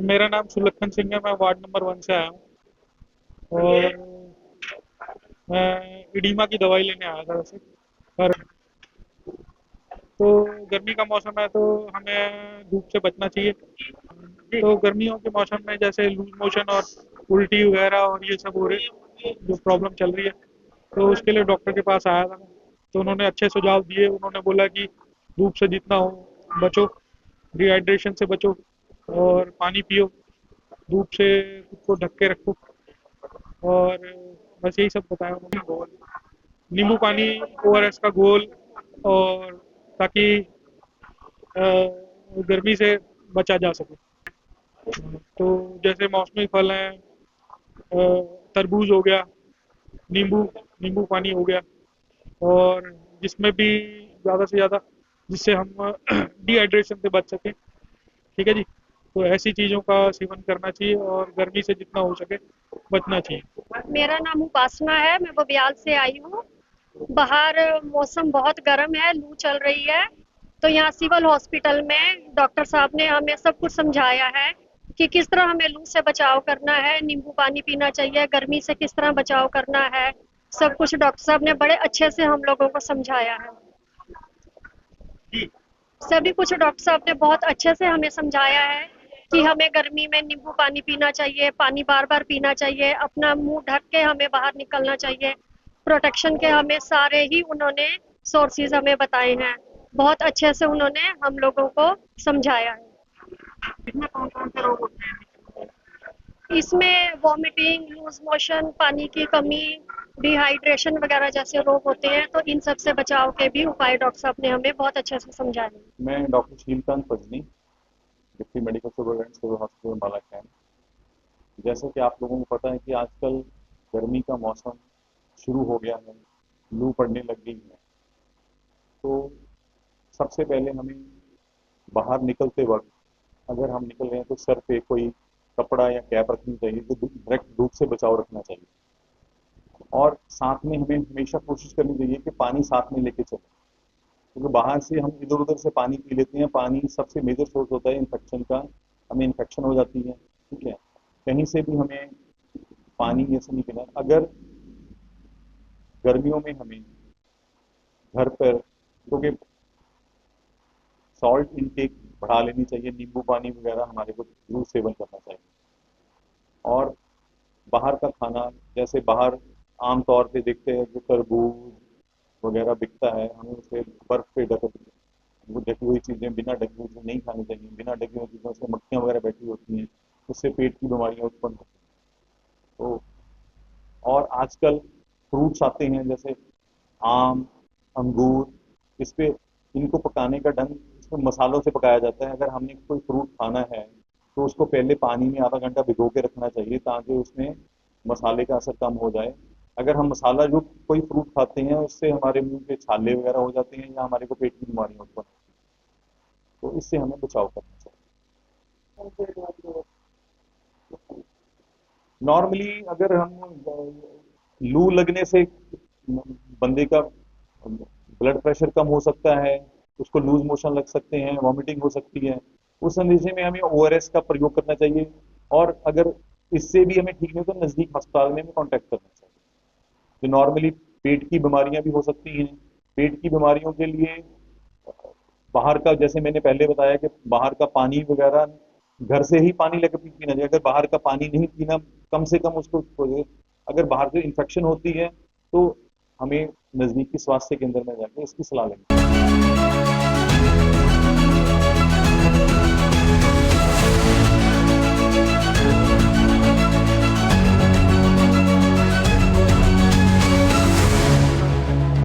मेरा नाम सुलक्षण सिंह है। मैं वार्ड नंबर 1 से आया हूँ और मैं इडीमा की दवाई लेने आया था वैसे। पर तो गर्मी का मौसम है तो हमें धूप से बचना चाहिए। तो गर्मियों के मौसम में जैसे लूज मोशन और उल्टी वगैरह और ये सब हो रही जो प्रॉब्लम चल रही है, तो उसके लिए डॉक्टर के पास आया था मैं। तो उन्होंने अच्छे सुझाव दिए। उन्होंने बोला कि धूप से जितना हो बचो, डिहाइड्रेशन से बचो और पानी पियो, धूप से खुद को ढक के रखो। और बस यही सब बताया उन्होंने। नींबू पानी, ओआरएस का घोल, और ताकि गर्मी से बचा जा सके। तो जैसे मौसमी फल हैं, तरबूज हो गया, नींबू नींबू पानी हो गया, और जिसमें भी ज़्यादा से ज़्यादा जिससे हम डिहाइड्रेशन से बच सकें। ठीक है जी। तो ऐसी चीज़ों का सेवन करना चाहिए और गर्मी से जितना हो सके बचना चाहिए। मेरा नाम उपासना है, मैं बबियाल से आई हूँ। बाहर मौसम बहुत गर्म है, लू चल रही है। तो यहाँ सिविल हॉस्पिटल में डॉक्टर साहब ने हमें सब कुछ समझाया है कि किस तरह हमें लू से बचाव करना है, नींबू पानी पीना चाहिए, गर्मी से किस तरह बचाव करना है। सब कुछ डॉक्टर साहब ने बड़े अच्छे से हम लोगों को समझाया है। सभी कुछ डॉक्टर साहब ने बहुत अच्छे से हमें समझाया है कि हमें गर्मी में नींबू पानी पीना चाहिए, पानी बार-बार पीना चाहिए, अपना मुँह ढक के हमें बाहर निकलना चाहिए। प्रोटेक्शन के हमें सारे ही उन्होंने सोर्सेज़ हमें बताए हैं। बहुत अच्छे से उन्होंने हम लोगों को समझाया है। इसमें कौन-कौन से रोग होते हैं? इसमें वॉमिटिंग, लूज़ मोशन, पानी की कमी, डिहाइड्रेशन वगैरह जैसे रोग होते हैं, तो इन सब से बचाव के भी उपाय डॉक्टर साहब ने हमें बहुत अच्छे से समझाए हैं। मैं doctor Sheelkant Pajni, deputy medical superintendent civil hospital Bala camp. जैसे कि आप लोगों को पता है कि आजकल गर्मी का मौसम शुरू हो गया है, लू पड़ने लग गई है। तो सबसे पहले हमें बाहर निकलते वक्त, अगर हम निकल रहे हैं तो सर पे कोई कपड़ा या कैप रखनी चाहिए, तो डायरेक्ट धूप से बचाव रखना चाहिए। और साथ में हमें हमेशा कोशिश करनी चाहिए कि पानी साथ में लेके चलें, क्योंकि बाहर से हम इधर उधर से पानी पी लेते हैं। पानी सबसे मेजर सोर्स होता है इन्फेक्शन का, हमें इन्फेक्शन हो जाती है। ठीक है, कहीं से भी हमें पानी ऐसे नहीं पीना। अगर गर्मियों में हमें घर पर, क्योंकि सॉल्ट इनटेक बढ़ा लेनी चाहिए, नींबू पानी वगैरह हमारे को जरूर सेवन करना चाहिए। और बाहर का खाना, जैसे बाहर आमतौर पे देखते हैं जो तरबूज वगैरह बिकता है, हमें उसे बर्फ पे ढक, वो ढकी हुई चीज़ें बिना ढकी हुई चीज़ें नहीं खानी चाहिए। बिना ढकी हुई चीज़ों से मक्खियाँ वगैरह बैठी होती हैं, उससे पेट की बीमारियां उत्पन्न होती हैं। तो और आजकल फ्रूट्स आते हैं जैसे आम, अंगूर, इस पे इनको पकाने का ढंग, इसमें मसालों से पकाया जाता है। अगर हमने कोई फ्रूट खाना है तो उसको पहले पानी में आधा घंटा भिगो के रखना चाहिए, ताकि उसमें मसाले का असर कम हो जाए। अगर हम मसाला जो कोई फ्रूट खाते हैं उससे हमारे मुंह के छाले वगैरह हो जाते हैं या हमारे को पेट की बीमारियां उत्पन्न होती हैं, तो इससे हमें बचाव करना चाहिए। नॉर्मली अगर हम लू लगने से बंदे का ब्लड प्रेशर कम हो सकता है, उसको लूज मोशन लग सकते हैं, वॉमिटिंग हो सकती है, उस अंदेशे में हमें ओआरएस का प्रयोग करना चाहिए। और अगर इससे भी हमें ठीक नहीं हो तो नजदीक अस्पताल में हमें कॉन्टेक्ट करना चाहिए। जो नॉर्मली पेट की बीमारियां भी हो सकती हैं, पेट की बीमारियों के लिए बाहर का, जैसे मैंने पहले बताया कि बाहर का पानी वगैरह, घर से ही पानी लेकर पीना चाहिए। अगर बाहर का पानी नहीं पीना, कम से कम उसको, अगर बाहर से इन्फेक्शन होती है तो हमें नजदीकी स्वास्थ्य केंद्र में जाकर इसकी सलाह लेनी चाहिए।